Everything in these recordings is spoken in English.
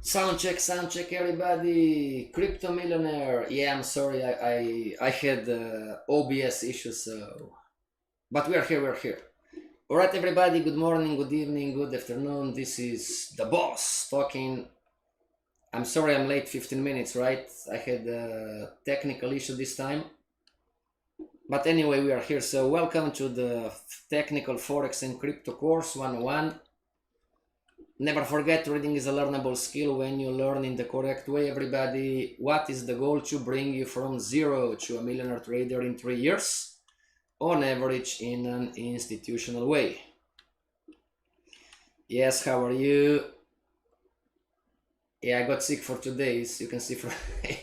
Sound check, everybody. Crypto millionaire. Yeah, I'm sorry, I had OBS issues, but we are here. All right, everybody. Good morning, good evening, good afternoon. This is the boss talking. I'm sorry, I'm late 15 minutes. Right, I had a technical issue this time, but anyway, we are here. So welcome to the technical Forex and crypto course 101. Never forget, reading is a learnable skill when you learn in the correct way, everybody. What is the goal? To bring you from zero to a millionaire trader in 3 years, on average, in an institutional way. Yes, how are you? Yeah, I got sick for 2 days. You can see from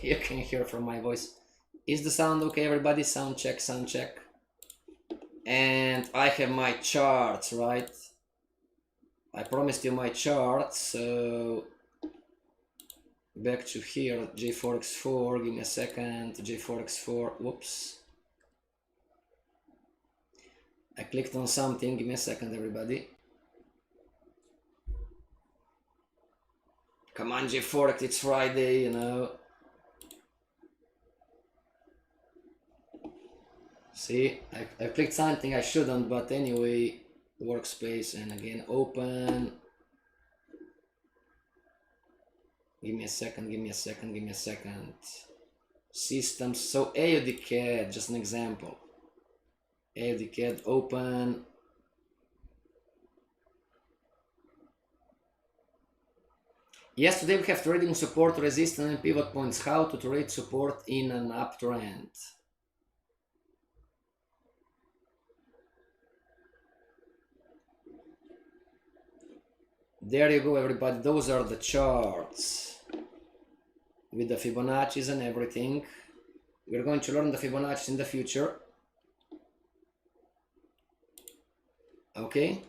you can hear from my voice. Is the sound okay, everybody? Sound check. And I have my charts, right? I promised you my charts, so back to here, J4X4, give me a second, J4X4, whoops. I clicked on something, give me a second, everybody. Come on, J4X, it's Friday, you know. See, I clicked something I shouldn't, but anyway, workspace, and again, open. Give me a second. Systems, so AUD just an example. AUD open. Yesterday we have trading support, resistance, and pivot points. How to trade support in an uptrend. There you go, everybody. Those are the charts with the Fibonacci's and everything. We're going to learn the Fibonacci's in the future. Okay.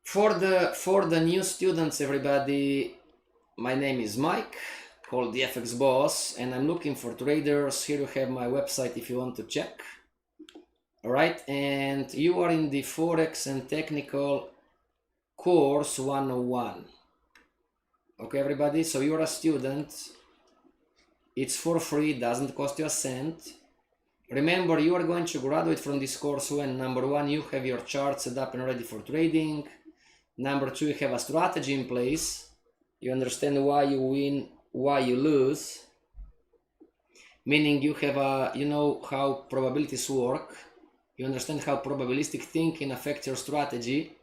For the new students, everybody, my name is Mike, called the FX Boss, and I'm looking for traders. Here you have my website if you want to check. All right, and you are in the Forex and Technical Course 101. Okay, everybody, so you're a student. It's for free, doesn't cost you a cent. Remember, you are going to graduate from this course when, number one, you have your chart set up and ready for trading. Number two, you have a strategy in place. You understand why you win, why you lose. Meaning you have you know how probabilities work. You understand how probabilistic thinking affects your strategy.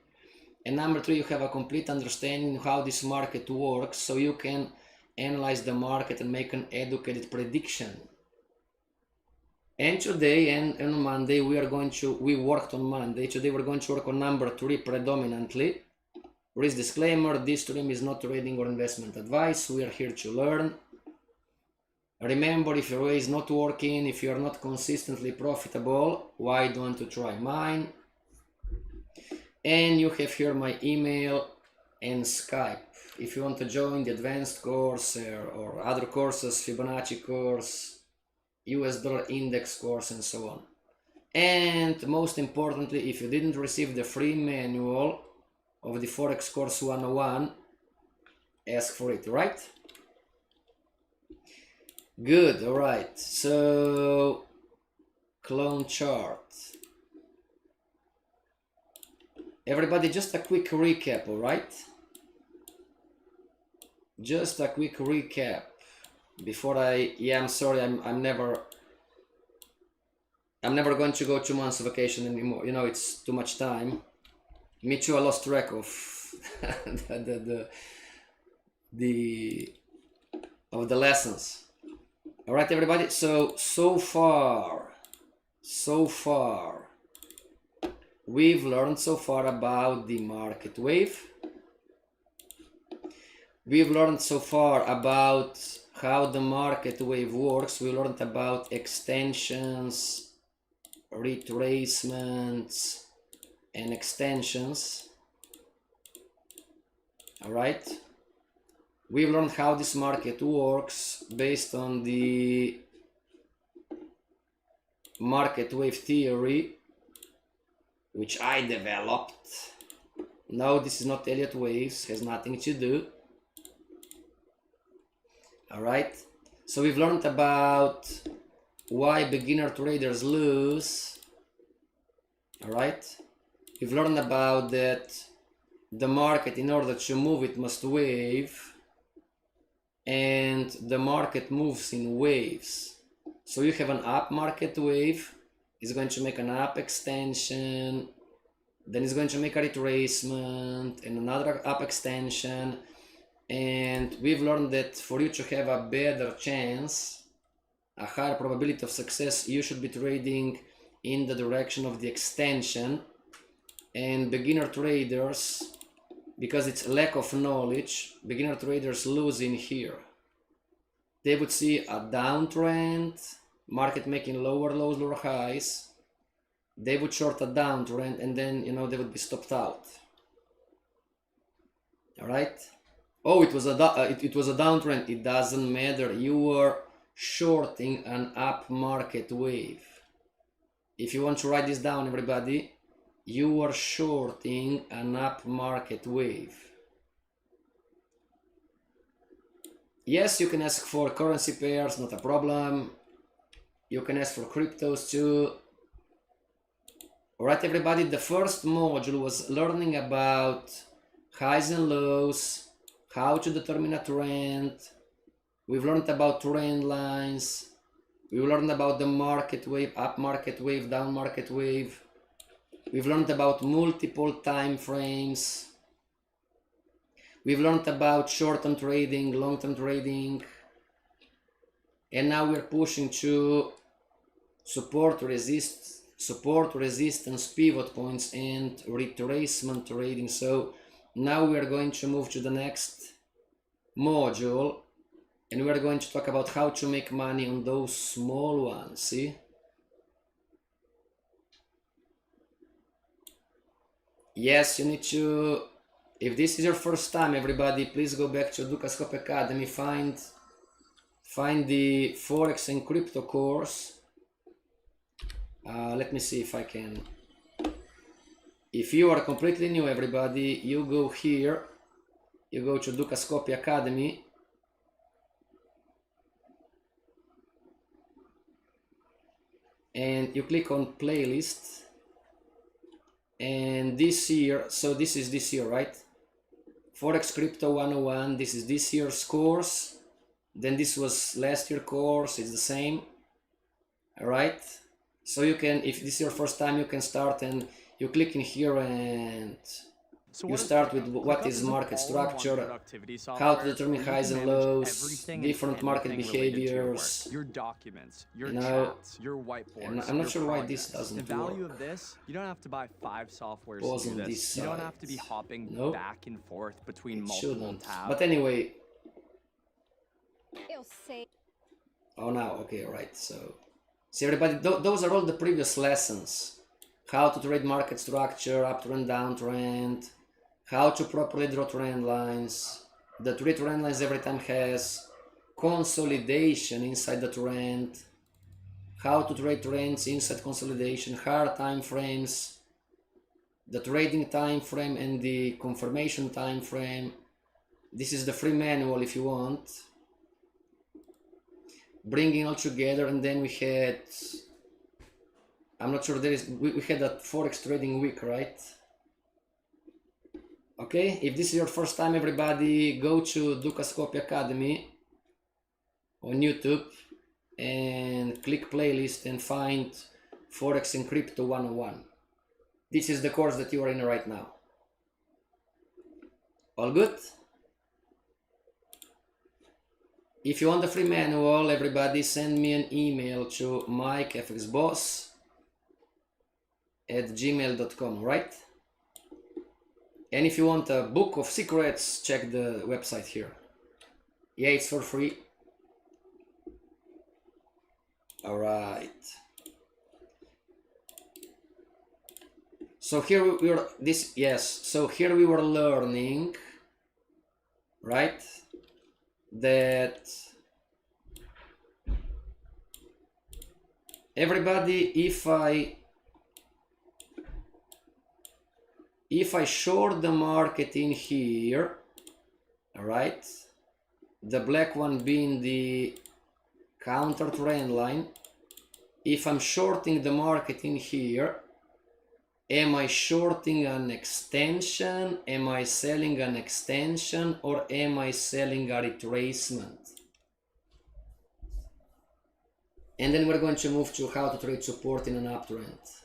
And number three, you have a complete understanding how this market works, so you can analyze the market and make an educated prediction. And today and on Monday, we worked on Monday. Today we're going to work on number three predominantly. Risk disclaimer, this stream is not trading or investment advice. We are here to learn. Remember, if your way is not working, if you are not consistently profitable, why don't you try mine? And you have here my email and Skype. If you want to join the advanced course or other courses, Fibonacci course, US dollar index course, and so on. And most importantly, if you didn't receive the free manual of the Forex course 101, ask for it, right? Good, all right. So, clone chart. Everybody, just a quick recap, all right? Just a quick recap before I'm sorry, I'm never going to go 2 months vacation anymore. You know, it's too much time. Me too, I lost track of of the lessons. All right, everybody. So far, we've learned so far about the market wave. We've learned so far about how the market wave works. We learned about extensions, retracements, and extensions. All right. We've learned how this market works based on the market wave theory, which I developed. No, this is not Elliott waves, has nothing to do. All right. So we've learned about why beginner traders lose. All right. We've learned about that the market, in order to move, it must wave, and the market moves in waves. So you have an up market wave, it's going to make an up extension, then it's going to make a retracement and another up extension. And we've learned that for you to have a better chance, a higher probability of success, you should be trading in the direction of the extension. And beginner traders, because it's lack of knowledge, beginner traders lose in here. They would see a downtrend, market making lower lows, lower highs. They would short a downtrend, and then, you know, they would be stopped out. All right. Oh, it was a downtrend. It doesn't matter. You were shorting an up market wave. If you want to write this down, everybody, you were shorting an up market wave. Yes, you can ask for currency pairs, not a problem. You can ask for cryptos too. All right, everybody, the first module was learning about highs and lows, how to determine a trend. We've learned about trend lines. We learned about the market wave, up market wave, down market wave. We've learned about multiple time frames. We've learned about short-term trading, long-term trading. And now we're pushing to support, resistance, pivot points, and retracement trading. So now we are going to move to the next module, and we are going to talk about how to make money on those small ones. See? Yes, you need to, if this is your first time, everybody, please go back to Dukascope Academy, find the Forex and crypto course. Let me see if I can. If you are completely new, everybody, you go here, you go to Dukascope Academy, and you click on playlist. And this year, so this is this year, right? Forex Crypto 101, this is this year's course. Then this was last year's course, it's the same. All right. So you can, if this is your first time, you can start and you click in here and you start with what is market structure, how to determine highs and lows, different market behaviors, your documents, your you know, chats, your whiteboards. I'm not sure why this doesn't The value work. of this, you don't have to buy 5 softwares Pause to do on this. this You don't side. have to be hopping Nope. back and forth between It multiple shouldn't. tabs. But anyway. Eu sei. Oh, now, okay, all right. So, see everybody, those are all the previous lessons. How to trade market structure, uptrend, downtrend, how to properly draw trend lines. The 3 trend lines every time has consolidation inside the trend, how to trade trends inside consolidation, hard time frames, the trading time frame and the confirmation time frame. This is the free manual if you want. Bringing all together, and then we had, I'm not sure, we had a Forex trading week, right? Okay, if this is your first time, everybody, go to Dukascope Academy on YouTube and click playlist and find Forex and Crypto 101. This is the course that you are in right now. All good? If you want the free manual, everybody send me an email to mikefxboss@gmail.com, right? And if you want a book of secrets, check the website here. Yeah, it's for free. All right. So here we were, so here we were learning, right? That everybody, if I short the market in here, all right, the black one being the counter trend line. If I'm shorting the market in here, am I shorting an extension? Am I selling an extension? Or am I selling a retracement? And then we're going to move to how to trade support in an uptrend.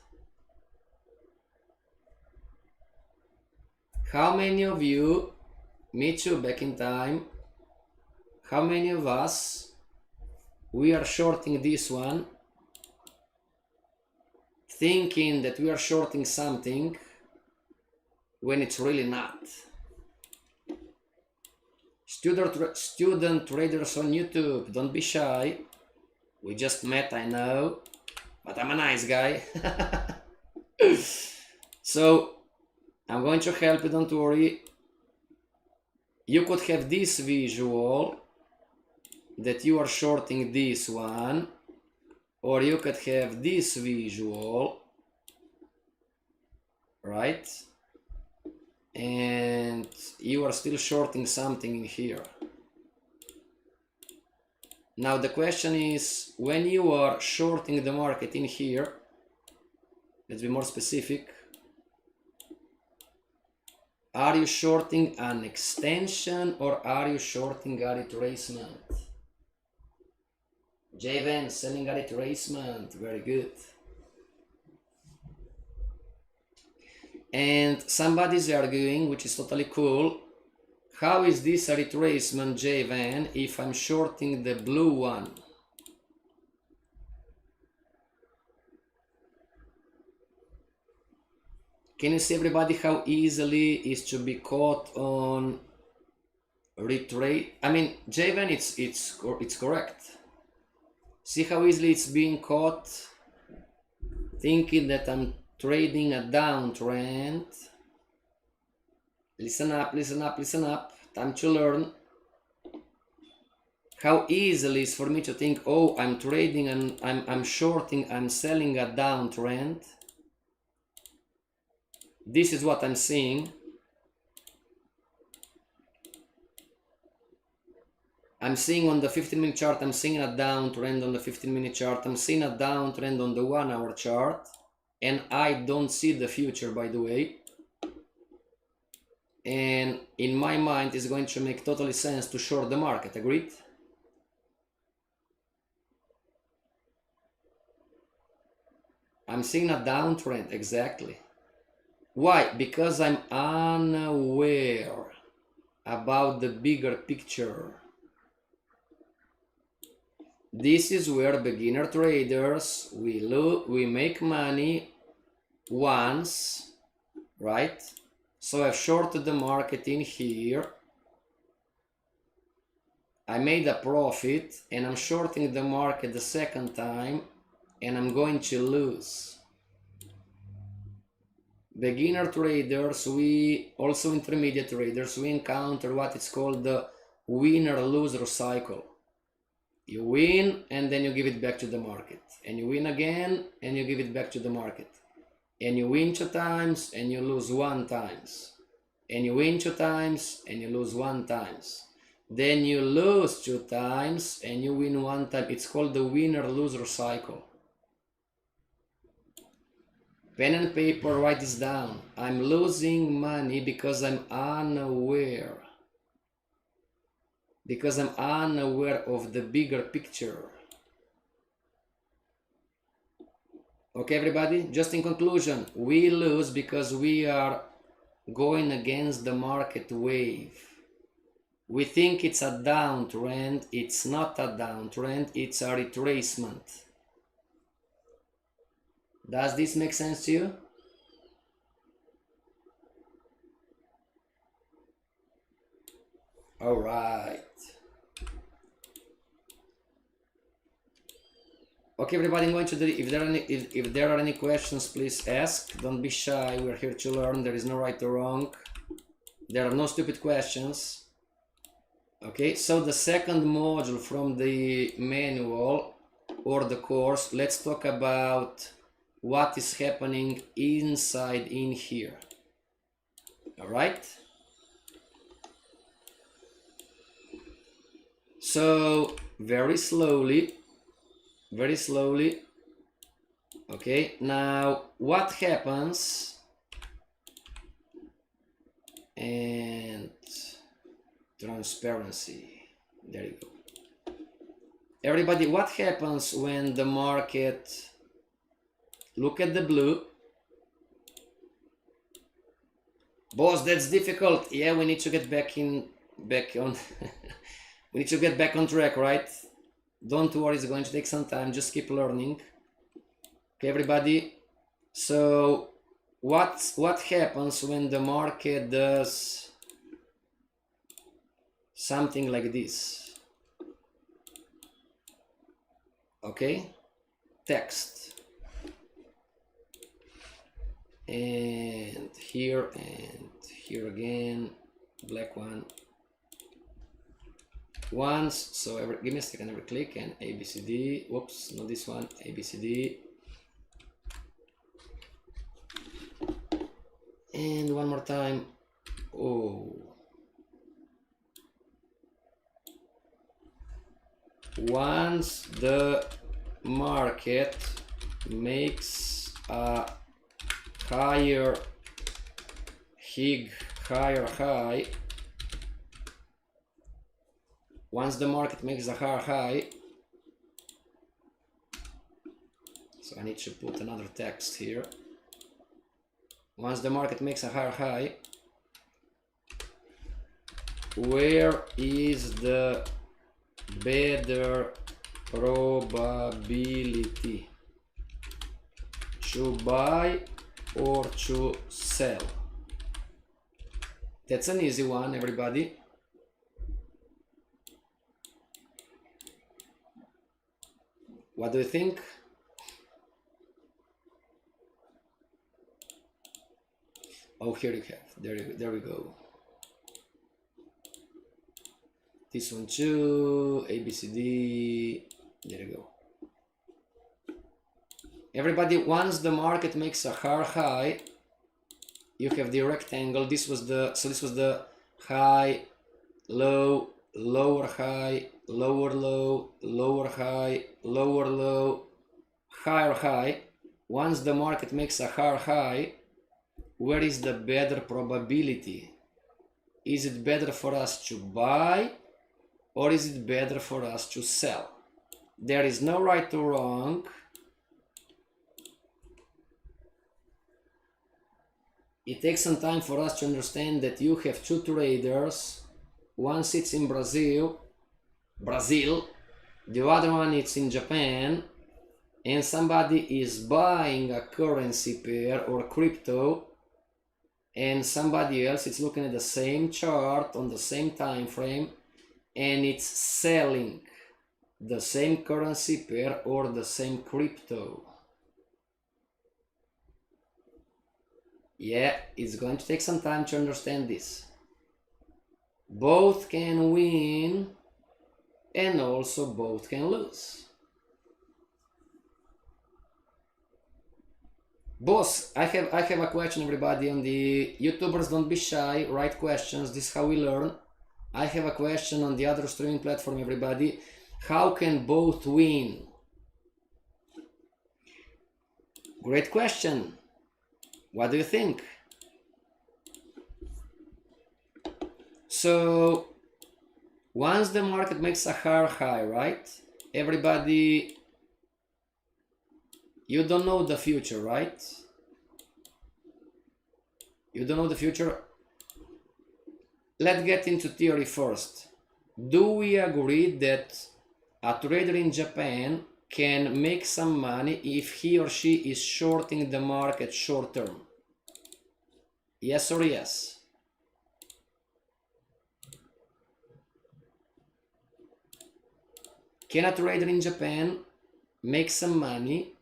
How many of you, me too back in time, how many of us, we are shorting this one, thinking that we are shorting something when it's really not? Student traders on YouTube, don't be shy. We just met, I know, but I'm a nice guy. So I'm going to help you, don't worry. You could have this visual that you are shorting this one, or you could have this visual, right? And you are still shorting something in here. Now the question is, when you are shorting the market in here, let's be more specific, are you shorting an extension or are you shorting a retracement? Javen, selling a retracement, very good. And somebody's arguing, which is totally cool, how is this a retracement, Javen, if I'm shorting the blue one? Can you see, everybody, how easily is to be caught on retrace? I mean, Javen, it's correct. See how easily it's being caught thinking that I'm trading a downtrend. Listen up, listen up, listen up. Time to learn. How easily is for me to think, oh, I'm trading and I'm shorting, I'm selling a downtrend. This is what I'm seeing. I'm seeing on the 15-minute chart, I'm seeing a downtrend on the 15-minute chart. I'm seeing a downtrend on the 1-hour chart. And I don't see the future, by the way. And in my mind, it's going to make totally sense to short the market, agreed? I'm seeing a downtrend, exactly. Why? Because I'm unaware about the bigger picture. This is where beginner traders, we make money once, right? So I've shorted the market in here. I made a profit and I'm shorting the market the second time and I'm going to lose. Beginner traders, we also intermediate traders, we encounter what is called the winner-loser cycle. You win and then you give it back to the market, and you win again and you give it back to the market, and you win 2 times and you lose 1 times, and you win 2 times and you lose 1 times, then you lose 2 times and you win 1 time. It's called the winner-loser cycle. Pen and paper, write this down. I'm losing money because I'm unaware. Because I'm unaware of the bigger picture. Okay, everybody? Just in conclusion, we lose because we are going against the market wave. We think it's a downtrend. It's not a downtrend. It's a retracement. Does this make sense to you? All right. Okay, everybody, I'm going to if there are any questions, please ask. Don't be shy. We're here to learn. There is no right or wrong. There are no stupid questions. Okay, so the second module from the manual or the course, let's talk about what is happening inside in here. All right. So very slowly, okay, now what happens, and transparency, there you go. Everybody, what happens when the market, look at the blue. Boss, that's difficult. Yeah, we need to get back on we need to get back on track, right? Don't worry, it's going to take some time, just keep learning. Okay, everybody, so what happens when the market does something like this? Okay, text, and here again, black one once. So give me a second, every click, and ABCD, whoops, not this one, ABCD, and one more time. Oh, once the market makes a higher high, once the market makes a higher high, so I need to put another text here. Once the market makes a higher high, where is the better probability to buy or to sell? That's an easy one, everybody. What do you think? Oh, here you have, there we go. This one too, ABCD, there you go. Everybody, once the market makes a higher high, you have the rectangle. This was the high, low, lower high, lower low, lower high, lower low, higher high. Once the market makes a higher high, where is the better probability? Is it better for us to buy, or is it better for us to sell? There is no right or wrong. It takes some time for us to understand that you have two traders. One sits in Brazil, the other one is in Japan, and somebody is buying a currency pair or crypto, and somebody else is looking at the same chart on the same time frame, and it's selling the same currency pair or the same crypto. Yeah, it's going to take some time to understand this. Both can win and also both can lose. Boss, I have a question, everybody. On the YouTubers, don't be shy, write questions. This is how we learn. I have a question on the other streaming platform, everybody. How can both win? Great question. What do you think? So once the market makes a higher high, right? Everybody, you don't know the future, right? You don't know the future. Let's get into theory first. Do we agree that a trader in Japan can make some money if he or she is shorting the market short term? Yes or yes? Can a trader in Japan make some money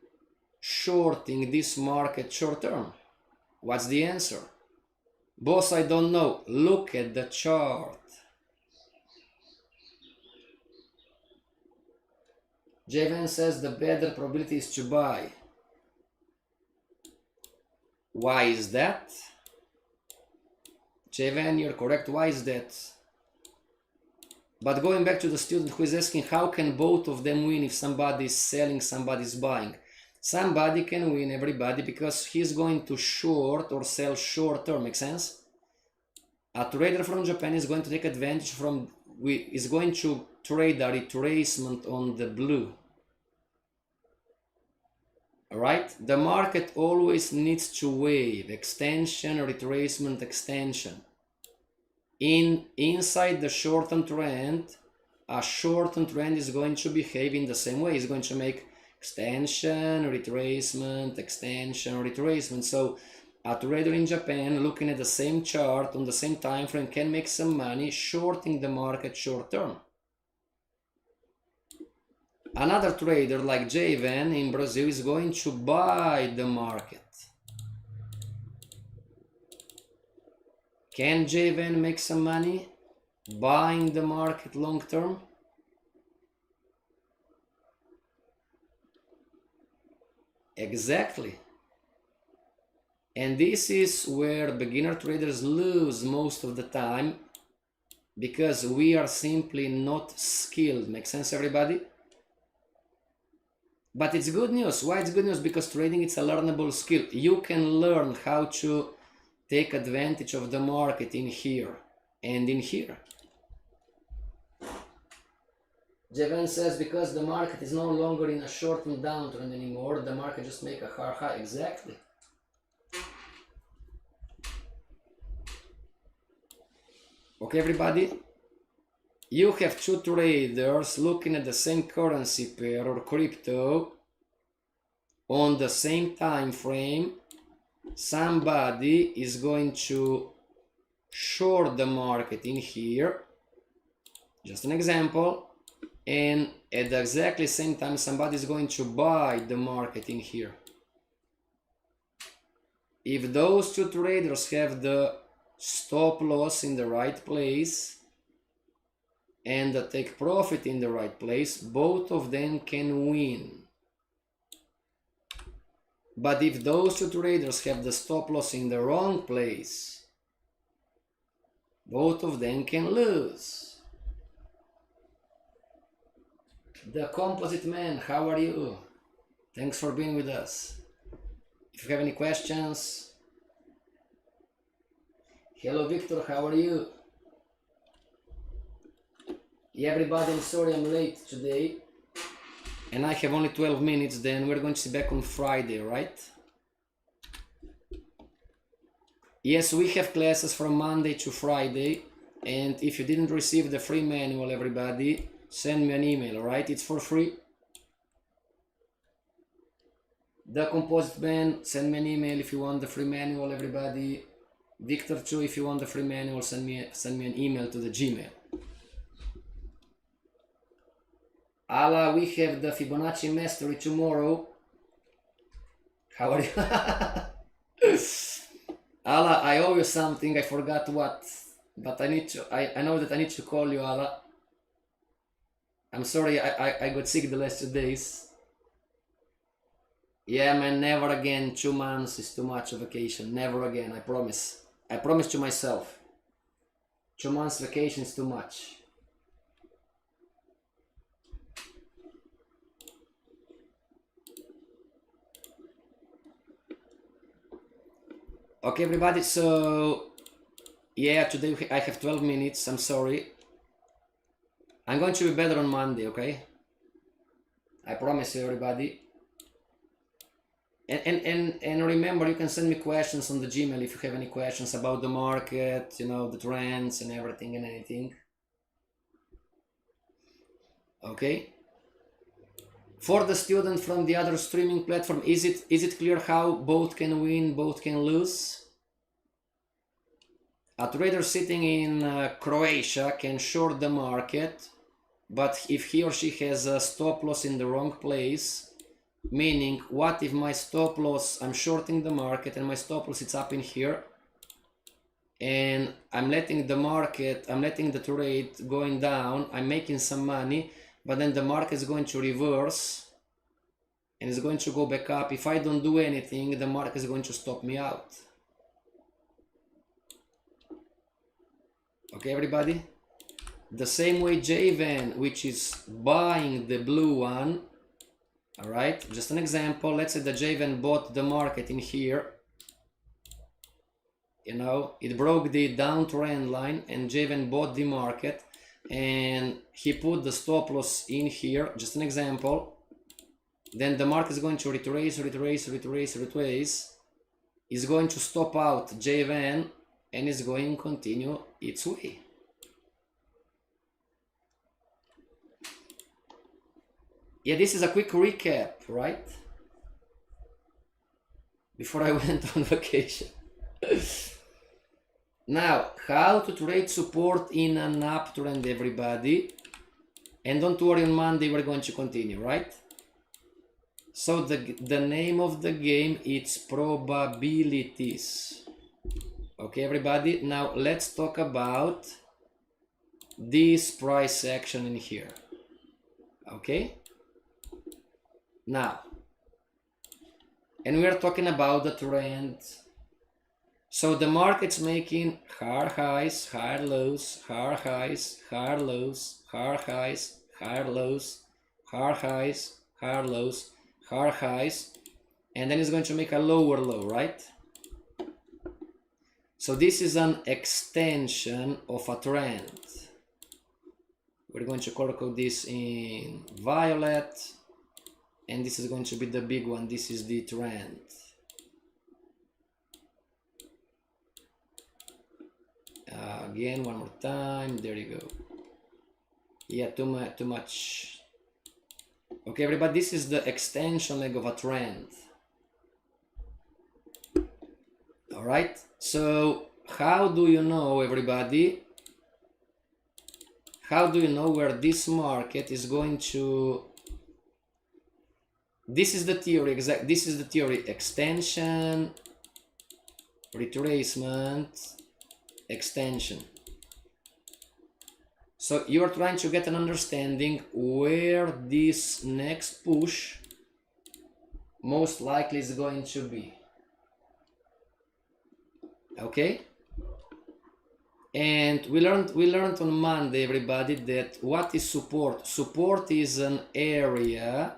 shorting this market short term? What's the answer? Boss, I don't know. Look at the chart. Javan says the better probability is to buy. Why is that? Javan, you're correct. Why is that? But going back to the student who is asking how can both of them win if somebody is selling, somebody is buying. Somebody can win, everybody, because he's going to short or sell short term, make sense? A trader from Japan is going to take advantage from, is going to trade a retracement on the blue. Alright? The market always needs to wave, extension, retracement, extension. Inside the short-term trend, a short-term trend is going to behave in the same way. It's going to make extension, retracement, extension, retracement. So a trader in Japan looking at the same chart on the same time frame can make some money shorting the market short term. Another trader like Javan in Brazil is going to buy the market. Can Javan make some money buying the market long term? Exactly. And this is where beginner traders lose most of the time, because we are simply not skilled. Make sense, everybody? But it's good news. Why it's good news? Because trading, it's a learnable skill. You can learn how to take advantage of the market in here and in here. Javan says because the market is no longer in a short-term downtrend anymore, the market just make a hard high. Exactly. Okay, everybody? You have two traders looking at the same currency pair or crypto on the same time frame. Somebody is going to short the market in here, just an example, and at the exactly same time somebody is going to buy the market in here. If those two traders have the stop loss in the right place and the take profit in the right place, both of them can win. But if those two traders have the stop loss in the wrong place, both of them can lose. The Composite Man, how are you? Thanks for being with us. If you have any questions. Hello Victor, how are you? Yeah, everybody, I'm sorry I'm late today. And I have only 12 minutes, then we're going to see back on Friday, right? Yes, we have classes from Monday to Friday. And if you didn't receive the free manual, everybody, send me an email, right? It's for free. The Composite Man, send me an email if you want the free manual, everybody. Victor too, if you want the free manual, send me an email to the Gmail. Ala, we have the Fibonacci Mastery tomorrow. How are you? Ala, I owe you something, I forgot what. But I need to, I know that I need to call you, Ala. I'm sorry, I got sick the last 2 days. Yeah, man, never again. 2 months is too much of vacation. Never again, I promise. I promise to myself. 2 months vacation is too much. Okay, everybody, so yeah, today I have 12 minutes. I'm sorry. I'm going to be better on Monday, okay? I promise you, everybody. And remember, you can send me questions on the Gmail if you have any questions about the market, you know, the trends and everything and anything. Okay? For the student from the other streaming platform, is it clear how both can win, both can lose? A trader sitting in Croatia can short the market, but if he or she has a stop loss in the wrong place, meaning what if my stop loss, I'm shorting the market and my stop loss is up in here, and I'm letting the trade going down, I'm making some money, but then the market is going to reverse and it's going to go back up. If I don't do anything, the market is going to stop me out. Okay, everybody? the same way JVN, which is buying the blue one. All right, just an example. Let's say the JVN bought the market in here. You know, it broke the downtrend line and JVN bought the market and he put the stop loss in here, just an example. Then the market is going to retrace, is going to stop out JVN and is going to continue its way. Yeah, this is a quick recap, right? Before I went on vacation. Now, how to trade support in an uptrend, everybody. And don't worry, on Monday we're going to continue, right? So the name of the game is probabilities. Okay, everybody. Now let's talk about this price action in here. Okay. Now, and we are talking about the trend. So the market's making higher highs, higher lows, higher highs, higher lows, higher highs, higher lows, higher highs, higher lows, higher highs, and then it's going to make a lower low, right? So this is an extension of a trend. We're going to color code this in violet, and this is going to be the big one. This is the trend. Again, one more time. There you go. Yeah, too much. Okay, everybody, this is the extension leg of a trend. All right. So how do you know, everybody? How do you know where this market is going to? This is the theory. This is the theory. Extension, retracement, extension. So you are trying to get an understanding where this next push most likely is going to be. Okay? And we learned on Monday, everybody, that what is support? Support is an area.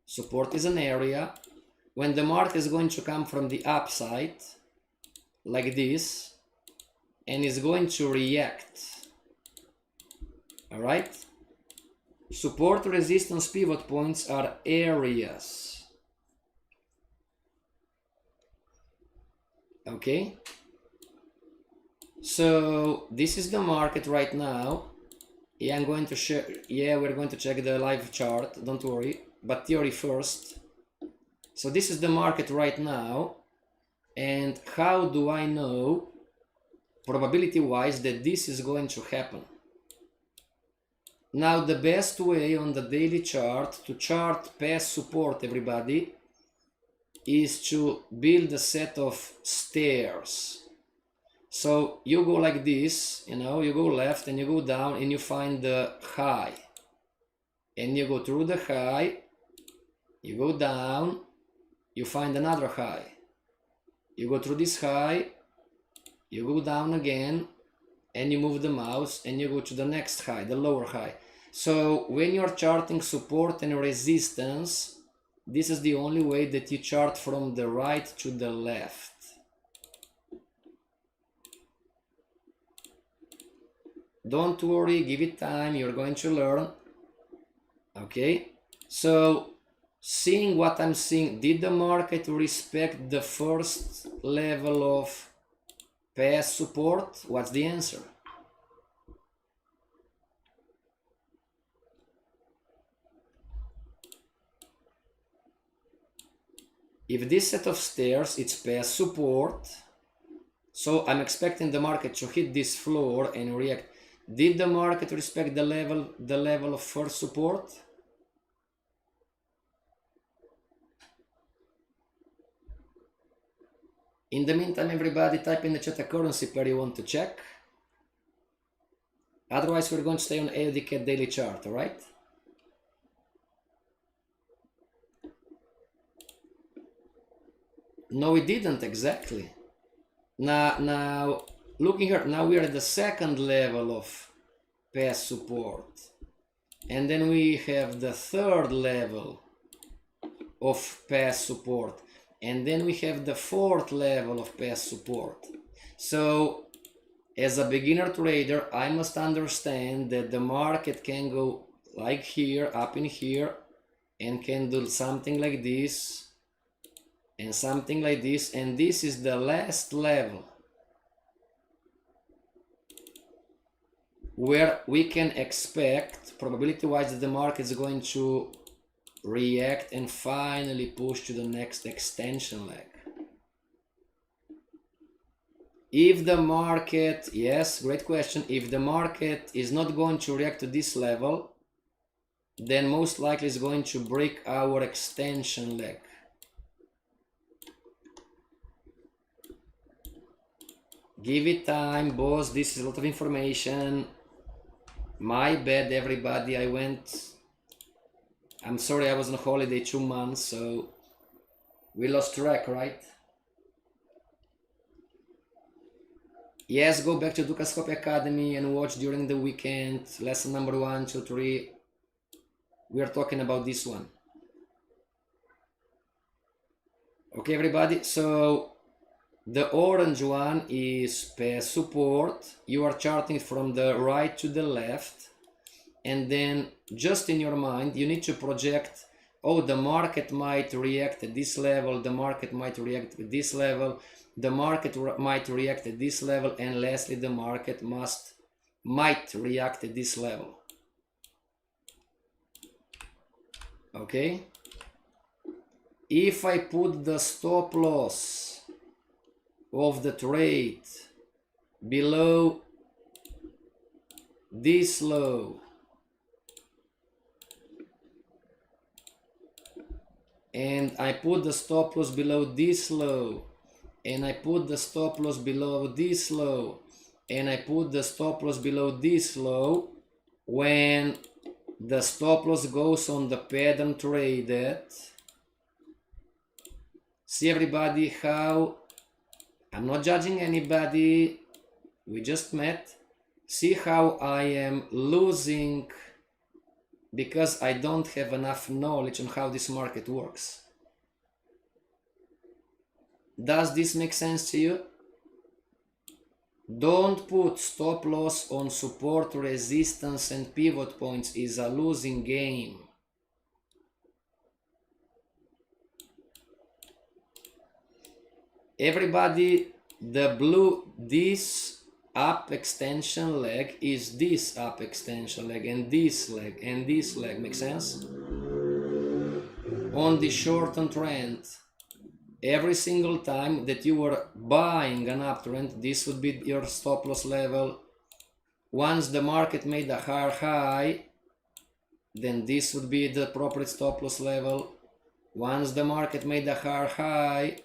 Support is an area when the market is going to come from the upside like this and is going to react. All right? Support, resistance, pivot points are areas. Okay? So this is the market right now. Yeah, I'm going to share. Yeah, we're going to check the live chart. Don't worry. But theory first. So this is the market right now. And how do I know, probability-wise, that this is going to happen? Now, the best way on the daily chart to chart past support, everybody, is to build a set of stairs. So you go like this, you know, you go left and you go down and you find the high. And you go through the high, you go down, you find another high. You go through this high, you go down again, and you move the mouse and you go to the next high, the lower high. So when you're charting support and resistance, this is the only way that you chart from the right to the left. Don't worry, give it time, you're going to learn. Okay, so seeing what I'm seeing, did the market respect the first level of past support? What's the answer? If this set of stairs, it's past support, so I'm expecting the market to hit this floor and react. Did the market respect the level of first support? In the meantime, everybody type in the chat a currency pair you want to check. Otherwise, we're going to stay on AUD daily chart, all right? No, we didn't exactly. Now looking here, now we are at the second level of past support. And then we have the third level of past support. And then we have the fourth level of past support. So as a beginner trader, I must understand that the market can go like here, up in here, and can do something like this, and something like this, and this is the last level where we can expect, probability-wise, that the market is going to react and finally push to the next extension leg. If the market, yes, great question, if the market is not going to react to this level, then most likely it's going to break our extension leg. Give it time, boss, this is a lot of information. My bad, everybody, I'm sorry, I was on holiday 2 months, so we lost track, right? Yes, go back to Dukascope Academy and watch during the weekend, lesson number 1, 2, 3. We are talking about this one. Okay, everybody, so the orange one is past support. You are charting from the right to the left, and then just in your mind you need to project, oh, the market might react at this level, the market might react at this level, the market might react at this level, and lastly the market might react at this level. Okay, if I put the stop loss of the trade below this low, and I put the stop loss below this low, and I put the stop loss below this low, and I put the stop loss below this low, when the stop loss goes on the pattern traded, see everybody how, I'm not judging anybody, we just met, see how I am losing because I don't have enough knowledge on how this market works. Does this make sense to you? Don't put stop loss on support, resistance and pivot points. Is a losing game. Everybody, the blue, this up extension leg is this up extension leg, and this leg, and this leg. Make sense? On the short-term trend, every single time that you were buying an uptrend, this would be your stop loss level. Once the market made a higher high, then this would be the appropriate stop loss level. Once the market made a higher high,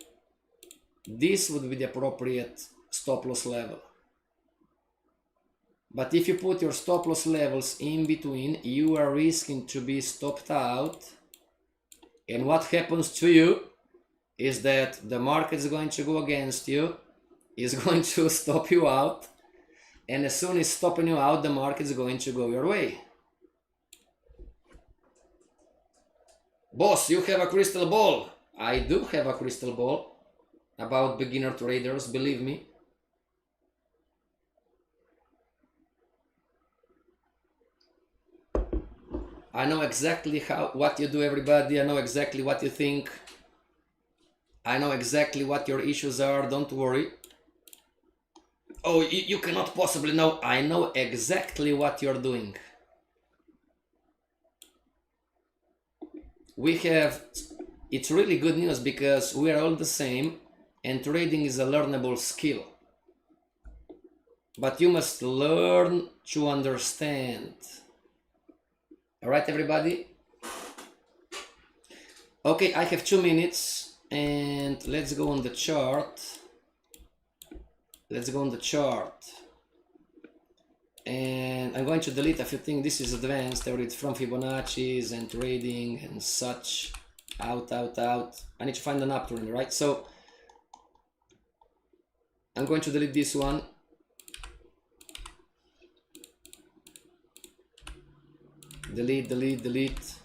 this would be the appropriate stop loss level. But if you put your stop loss levels in between, you are risking to be stopped out. And what happens to you is that the market is going to go against you, is going to stop you out, and as soon as stopping you out, the market is going to go your way. Boss, you have a crystal ball. I do have a crystal ball about beginner traders, believe me. I know exactly what you do, everybody. I know exactly what you think. I know exactly what your issues are, don't worry. Oh, you cannot possibly know. I know exactly what you're doing. It's really good news because we are all the same and trading is a learnable skill. But you must learn to understand. All right, everybody? Okay, I have 2 minutes and let's go on the chart. Let's go on the chart. And I'm going to delete a few things. This is advanced. I read from Fibonacci's and trading and such. Out. I need to find an uptrend, right? So I'm going to delete this one. delete, delete, delete.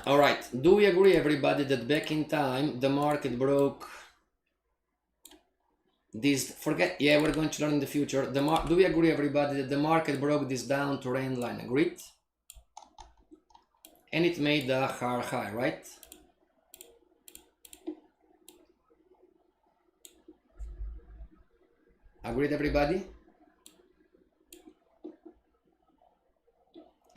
All right, do we agree, everybody, that back in time the market broke this? Forget, yeah, we're going to learn in the future. Do we agree, everybody, that the market broke this down to trend line? Agreed? And it made a hard high, right? Agreed, everybody?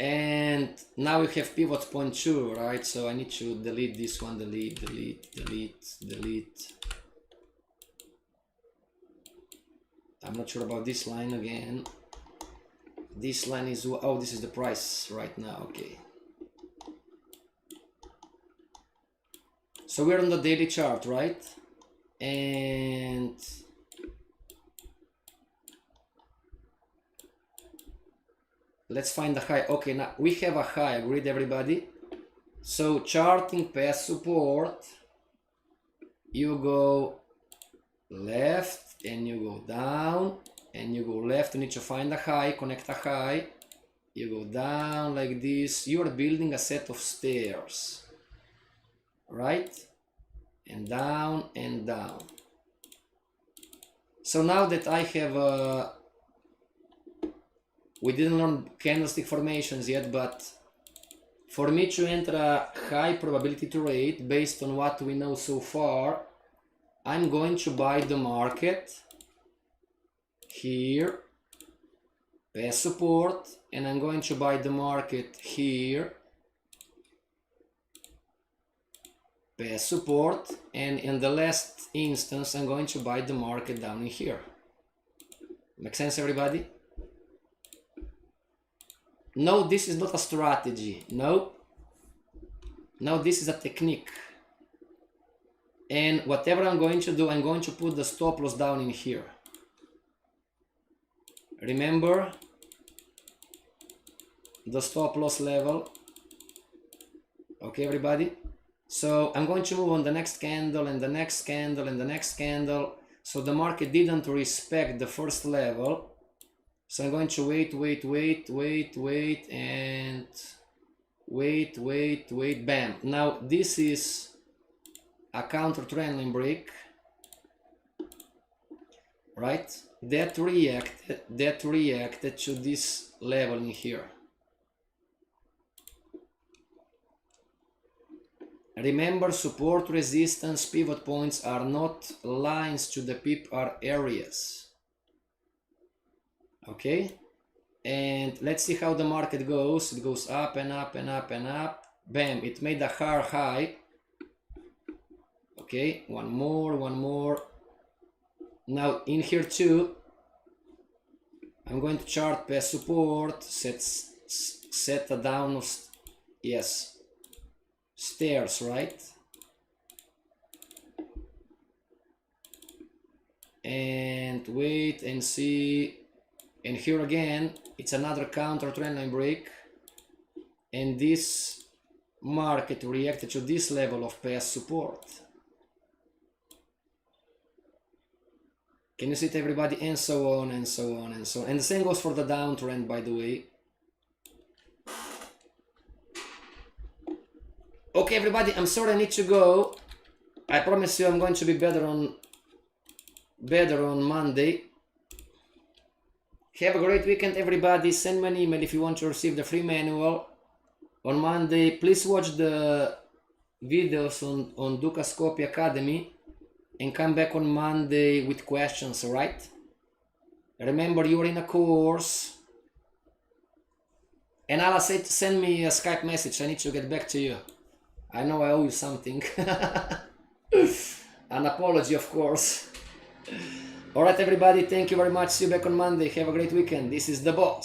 And now we have pivot point 2, right? So I need to delete this one, delete, delete, delete, delete. I'm not sure about this line again. This line is, oh, this is the price right now, okay. So we're on the daily chart, right? And let's find the high. Okay, now we have a high, agreed, everybody? So charting past support, you go left and you go down and you go left. You need to find a high, connect a high. You go down like this. You are building a set of stairs, right? And down and down. So now that I have we didn't learn candlestick formations yet, but for me to enter a high probability trade based on what we know so far, I'm going to buy the market here, past support, and I'm going to buy the market here, past support, and in the last instance I'm going to buy the market down in here. Make sense, everybody? No, this is not a strategy. No, this is a technique. And whatever I'm going to do, I'm going to put the stop loss down in here. Remember the stop loss level. Okay, everybody? So I'm going to move on the next candle and the next candle and the next candle. So the market didn't respect the first level. So I'm going to wait, and wait, bam. Now this is a counter trend line break, right? That reacted to this level in here. Remember, support, resistance, pivot points are not lines to the pip, are areas. Okay, and let's see how the market goes. It goes up and up and up and up. Bam, it made a hard high. Okay, one more. Now in here too, I'm going to chart past support, set a down of, yes, stairs, right? And wait and see. And here again, it's another counter trendline break, and this market reacted to this level of past support. Can you see it, everybody? And so on and so on and so on. And the same goes for the downtrend, by the way. Okay, everybody, I'm sorry, I need to go. I promise you I'm going to be better on Monday. Have a great weekend, everybody. Send me an email if you want to receive the free manual on Monday. Please watch the videos on Dukascopy Academy and come back on Monday with questions, alright? Remember, you're in a course. And Ala said, send me a Skype message. I need to get back to you. I know I owe you something. An apology, of course. Alright, everybody, thank you very much. See you back on Monday. Have a great weekend. This is the boss.